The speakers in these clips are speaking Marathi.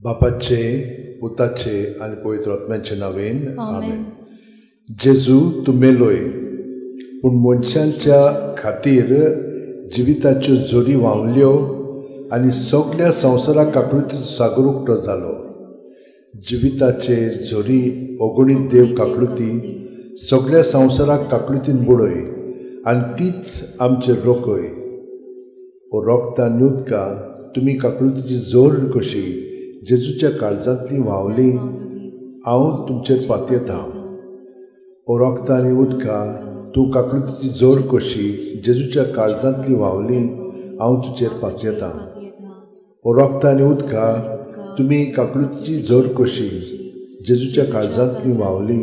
बापाचे, पुताचे आणि पवित्र आत्म्याचे नावेन आमेन. जेजू तूं मेलोय पूण मनशांच्या खातीर जिविताच्यो जोरी व्हांवल्यो आनी सगळ्या संवसाराक काकळुतीचो सागर उक्तो जालो. जिविताचे जोरी अगणीत देव काकळुती सगळ्या संवसाराक काकळुतीन बुडय आनी तीच आमचेर रोखय. ओ रोगतां उदकां तुमी काकळुतीची जोर कशी जेजूच्या काळजांतली व्हांवली हांव तुमचेर पातयेतां. ओ रोगतां आनी उदकां तूं काकळुतीची जोर कशी जेजूच्या काळजांतली व्हांवली हांव तुजेर पातयेतां. ओ रोगतां आनी उदकां तुमी काकळुतीची जोर कशी जेजूच्या काळजांतली व्हांवली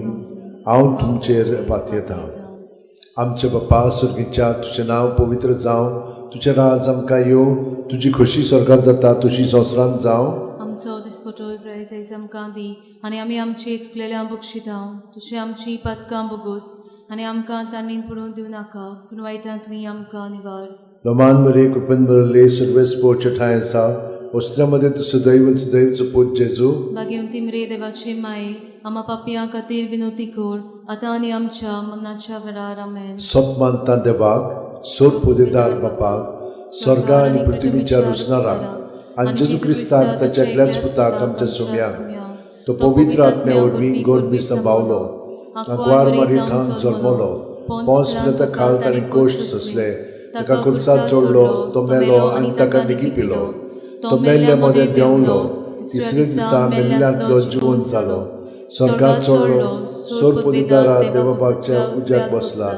हांव तुमचेर पातयेतां. आमचे बापा सुर्गीच्या तुजें नांव पवित्र जावं, तुजें राज आमकां येवं, तुजी खोशी स्वर्गांत जाता तशी संवसारांत जावं. आमचो दिसपटोय प्रायज आयज आमकां दी आनी आमी आमची चुकलेल्यांक बक्षितां. तुजी आमची पातकां बगोस आनी आमकां तांणीन पडूंक दिवं नाका पूण वायटांतली आमकां निवार. लोमान बरे कृपेन भरले सर्वेस पोवचे ठांय आसा वस्त्रामध्ये तूं सदैव सदैवचो पूत जेजू. भाग्यवंती मरे देवाचे माये आम्हा पापियां खातीर विनोती कर आतां आनी आमच्या मरणाच्या वेळार आमेन. सोप मानता देवाक, सोर पोदेदार बापाक, स्वर्गा आनी पृथ्वीच्या रुजनाराक आनी जेजू क्रिस्ताक ताच्या एकल्याच पुताक आमच्या सोम्याक तो पवित्र आत्म्या वरवीं गोरबी सांबावलो, आंकवार मारी थांत जल्मलो, पोंस पिलाता खाल ताणें कोश्ट सोंसले, ताका कुर्सार चोडलो, तो मेलो आनी ताका निगी पिलो, तो मेल्ल्या मदें देंवलो, तिसरे दिसा मेल्ल्यांतलो जिवंत जालो, स्वर्गांत चोडलो, सोर पोदेदारा देवापाच्या उज्याक बसला,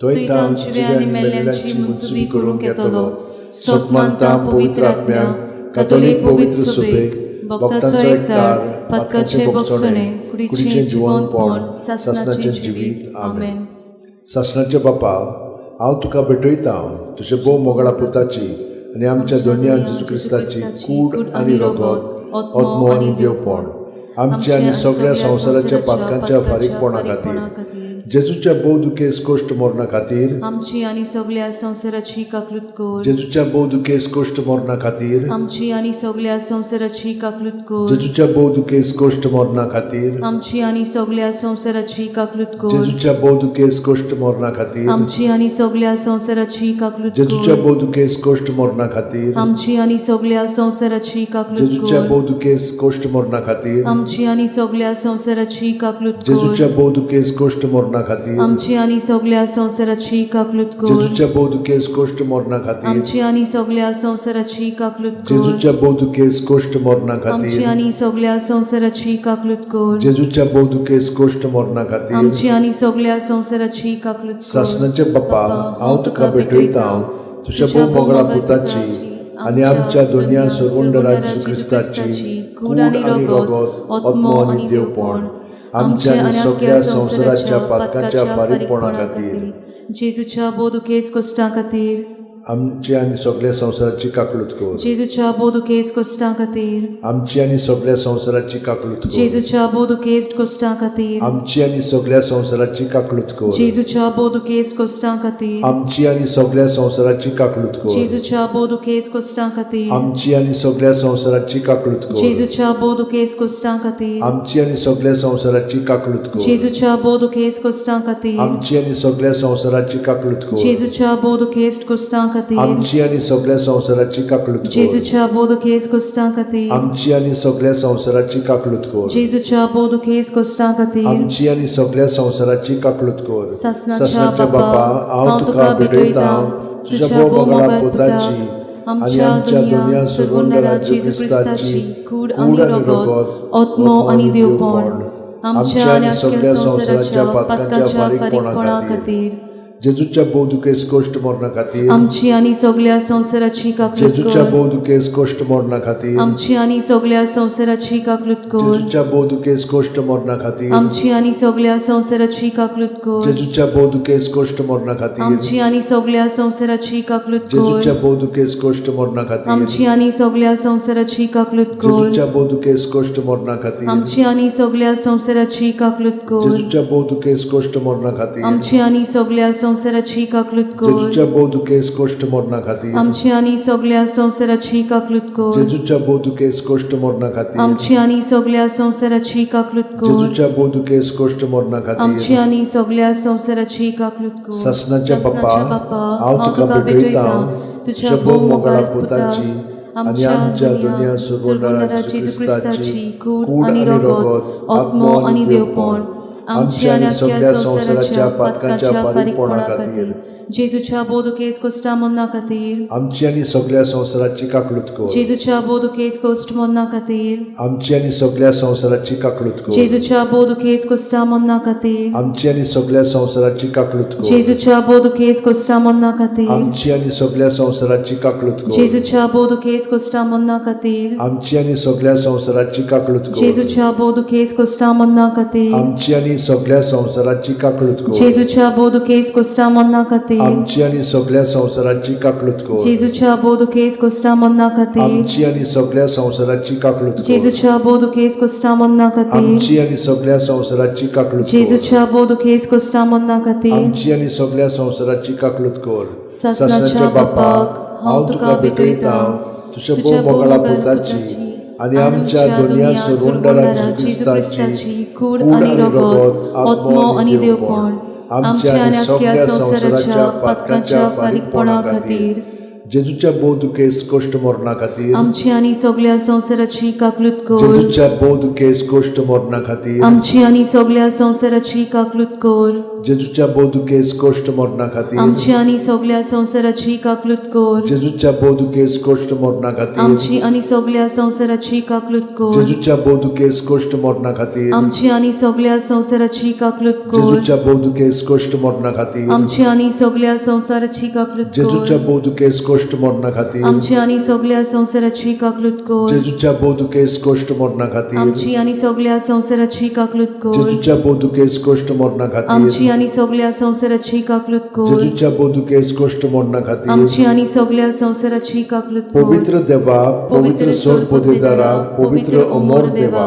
थंय तां जिवे आनी मेल्ल्यांची मुनसुबी करूंक येतलो. सोप मानता पवित्र आत्म्याक, कातोलीक पवित्र सुबेक, भक्तांचो एकठार, पातकाचे भोगसणे, कुडीचें जिवंतपण, सासणाचें जिवीत. आमेन. सासणाचे बापा, हांव तुका भेटयतां तुजे भोव मोगळा पुताची आनी आमच्या दोनया जेजू क्रिस्ताची कूड आनी रगत, आत्मो आनी देवपण आमचे आनी सगळ्या संवसाराच्या पातकांच्या फारीकपणा खातीर जेजूच्या भोव दुखेस कोश्ट मरणा खातीर आमची आनी सगळ्या संवसाराची काकलूत कर. जेजूच्या भोव दुखेस कोश्ट मरणा खातीर आमची आनी सगळ्या संवसाराची काकलूत कर. जेजूच्या भोव दुखेस कोश्ट मरणा खातीर आमची आनी सगळ्या संवसाराची काकलूत कर. जेजूच्या भोव दुखेस कोश्ट मरणा खातीर आमची आनी सगळ्या संवसाराची काकलूत कर. जेजूच्या भोव दुखेस कोश्ट मरणा खातीर आमची आनी सगळ्या संवसाराची काकलूत जेजूच्या कर. भोव दुखेस कोश्ट मरणा खातीर आमची आनी सगळ्या संवसाराची काकलूत कर. जेजूच्या भोव दुखेस कोश्ट मरणा खातीर आमची आनी सगळ्या संवसाराची काकलूत कर. जेजूच्या भोव दुखेस कोश्ट मरणा खातीर आमची आनी सगळ्या संवसाराची काकलूत कर. जेजूच्या भोव दुखेस कोश्ट मरणा आमची खातीर आनी सगळ्या संवसाराची काकलूत कर. जेजूच्या भोव दुखेस कोश्ट मरणा खातीर आमची आनी सगळ्या संवसाराची काकलूत कर. सासणाचे बापा, हांव तुका भेटयतां तुज्या भोव मोगळा पुताची आनी आमच्या दोनया सर्वंडरा जेजू क्रिस्ताची कूड आनी रगत, आत्मो आनी देवपण आमच्या आनी सगळ्या संवसाराच्या पातकांच्या फारीकपणा खातीर जेजूच्या बोदुकेस कोश्टां खातीर आमची आनी सगळ्या संवसाराची काकलूत कर. जेजूच्या बोदुकेस कोश्टां खातीर आमची आनी सगळ्या संवसाराची काकलूत कर. जेजूच्या बोदुकेस कोश्टां खातीर आमची आनी सगळ्या संवसाराची काकलूत कर. जेजूच्या बोदुकेस कोश्टां खातीर आमची आनी सगळ्या संवसाराची काकलूत कर. जेजूच्या बोदुकेस कोश्टां खातीर आमची आनी सगळ्या संवसाराची काकलूत कर. जेजूच्या बोदुकेस कोश्टां खातीर आमची आनी सगळ्या संवसाराची काकलूत कर. जेजूच्या बोदुकेस कोश्टां खातीर आमची आनी सगळ्या संवसाराची काकलूत कर. जेजूच्या बोदुकेस कोश्टां खातीर आमची आनी सगळ्या संवसाराची काकलूत कर. जेजूच्या बोदुकेस कोश्टां खातीर आमची आनी सगळ्या संवसाराची काकलूत कर. जेजूच्या बोदुकेस कोश्टां खातीर आमची आनी सगळ्या संवसाराची काकलूत कर. सासणाच्या बापा, हांव तुका भेटयतां तुज्या भोव मोगळा पुताची आनी आमच्या दोनया सर्वंडरा जेजू क्रिस्ताची कूड आनी रगत, आत्मो आनी देवपण आमच्या आनी सगळ्या संवसाराच्या पातकांच्या फारीकपणा खातीर जेजूच्या भोव दुखेस कोश्ट मरणा खातीर आमची आनी सगळ्या संवसाराची काकलूत जेजूच्या कर. भोव दुखेस कोश्ट मरणा खातीर आमची आनी सगळ्या संवसाराची काकलूत कर. जेजूच्या भोव दुखेस कोश्ट मरणा खातीर आमची आनी सगळ्या संवसाराची काकलूत कर. जेजूच्या भोव दुखेस कोश्ट मरणा खातीर आमची आनी सगळ्या संवसाराची काकलूत कर. जेजूच्या भोव दुखेस कोश्ट मरणा खातीर आमची आनी सगळ्या संवसाराची काकलूत कर. जेजूच्या भोव दुखेस कोश्ट मरणा खातीर आमची आनी सगळ्या संवसाराची काकलूत कर. जेजूच्या भोव दुखेस कोश्ट मरणा खातीर आमची आनी सगळ्या संवसाराची काकलूत कर जेजूच्या बोधुकेस कोष्ट मरणा खातीर आमची आनी सगळ्या संवसाराची काकलूत कर जेजूच्या बोधुकेस कोष्ट मरणा खातीर आमची आनी सगळ्या संवसाराची काकलूत कर जेजूच्या बोधुकेस कोष्ट मरणा आमची खातीर आनी सगळ्या संवसाराची काकलूत कर ससनाच्या बाप्पा हांव हांव तुका भेटयता तुझ्या तुझ्या भोव भोव मोगाळ मोगाळ पुताची पुताची आनी आमच्या दुनिया सुरवणारा जेजू क्रिस्ताची कूड आनी रगत आत्मो आनी देवपण आमची आनी सगळ्या संवसाराच्या पातकांच्या फारीकपणा खातीर जेजूच्या बोधुकेस कोश्टा मन्ना खातीर आमची आनी सगळ्या संवसाराची काकलूत कर जेजूच्या बोधुकेस कोश्ट मन्ना खातीर आमची आनी सगळ्या संवसाराची काकलूत कर जेजूच्या बोधुकेस कोश्टा मन्ना खातीर आमची आनी सगळ्या संवसाराची काकलूत कर जेजूच्या बोधुकेस कोश्टा मन्ना खातीर आमची आनी सगळ्या संवसाराची काकलूत कर जेजूच्या बोधुकेस कोश्टा मन्ना खातीर आमची आनी सगळ्या संवसाराची काकलूत कर जेजूच्या बोधुकेस कोश्टा मन्ना खातीर आमची आनी सगळ्या संवसाराची काकलूत कर जेजूच्या बोधुकेस कोश्टा मन्ना खातीर आमची आनी सगळ्या संवसाराची काकलूत कर जेजूच्या बोधुकेस कोश्टा मन्ना खातीर आमची आनी सगळ्या संवसाराची काकलूत कर जेजूच्या बोधुकेस कोश्टा मन्ना खातीर आमची आनी सगळ्या संवसाराची काकलूत कर जेजूच्या बोधुकेस कोश्टा मन्ना खातीर आमची आनी सगळ्या संवसाराची काकलूत कर ससनाच्या बापाक हांव तुका भेटयता तुझ्या भोव मोगाळा पुताची आनी आमच्या दुनिया सुरवणारा जेजू क्रिस्ताची कूड आनी रगत आत्मो आनी देवपण आमच्या आनी सगळ्या संवसाराच्या पातकांच्या फारीकपणा खातीर जेजूच्या बोधुकेस कोष्ट मरणा खातीर आमची आनी सगळ्या संवसाराची काकलूत कर जेजूच्या बोधुकेस कोष्ट मरणा खातीर आमची आनी सगळ्या संवसाराची काकलूत कर जेजूच्या बोधुकेस कोष्ट मरणा खातीर आमची आनी सगळ्या संवसाराची काकलूत कर जेजूच्या बोधुकेस कोष्ट मरणा खातीर आमची आनी सगळ्या संवसाराची काकलूत कर जेजूच्या बोधुकेस कोष्ट मरणा खातीर आमची आनी सगळ्या संवसाराची काकलूत कर जेजूच्या बोधुकेस कोष्ट मरणा खातीर आमची आनी सगळ्या संवसाराची काकलूत कर जेजूच्या बोधुकेस कोष्ट मरणा खातीर आमची आनी सगळ्या संवसाराची काकलूत कर जेजूच्या बोधुकेस कोष्ट मरणा खातीर आमची आनी सगळ्या संवसाराची काकलूत कर जेजूच्या बोधुकेस कोष्ट मरणा खातीर आमची आनी सगळ्या संवसाराची काकलूत कर जेजूच्या बोधुकेस कोष्ट मरणा खातीर आमची आनी सगळ्या संवसाराची काकलूत कर पवित्र देवा पवित्र सोर पोतेदारा पवित्र अमोर देवा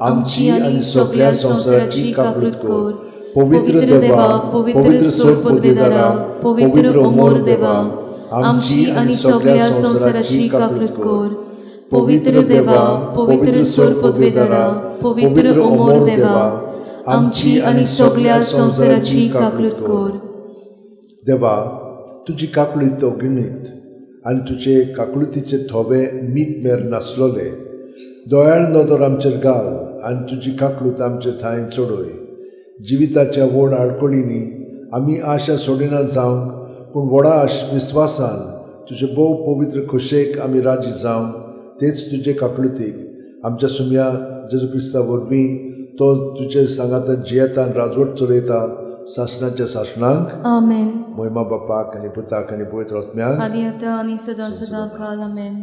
आमची आनी सगळ्या संवसाराची काकलूत कर पवित्र देवा पवित्र सोर पोतेदारा पवित्र अमोर देवा आमची आनी सगळ्या संवसाराची काकलूत कर पवित्र देवा पवित्र सोर पोतेदारा पवित्र अमोर देवा आमची आनी सगळ्या संवसाराची काकलूत कर देवा तुजी काकलूत अगिणीत आनी तुजे काकलुतीचे थोबे मीत मेर नासलोले दोयाळ नदर आमचेर घाल आनी तुजी काकलूत आमचे थंय चडय जिविताच्या व्हड आडकोळींनी आमी आशा सोडिना जावंक पूण व्हडा विस्वासान तुजे भोव पवित्र खोशेक आमी राजी जावं तेच तुजे काकलुतीक आमच्या सुम्या जेजू क्रिस्ता वरवीं तो तुजे सांगाता जियेता आनी राजवट चलयता सासणाच्या सासणांक आमेन महिमा बापाक आनी पुताक आनी पवित्र आत्म्याक आदी आतां आनी सदां सदां काल आमेन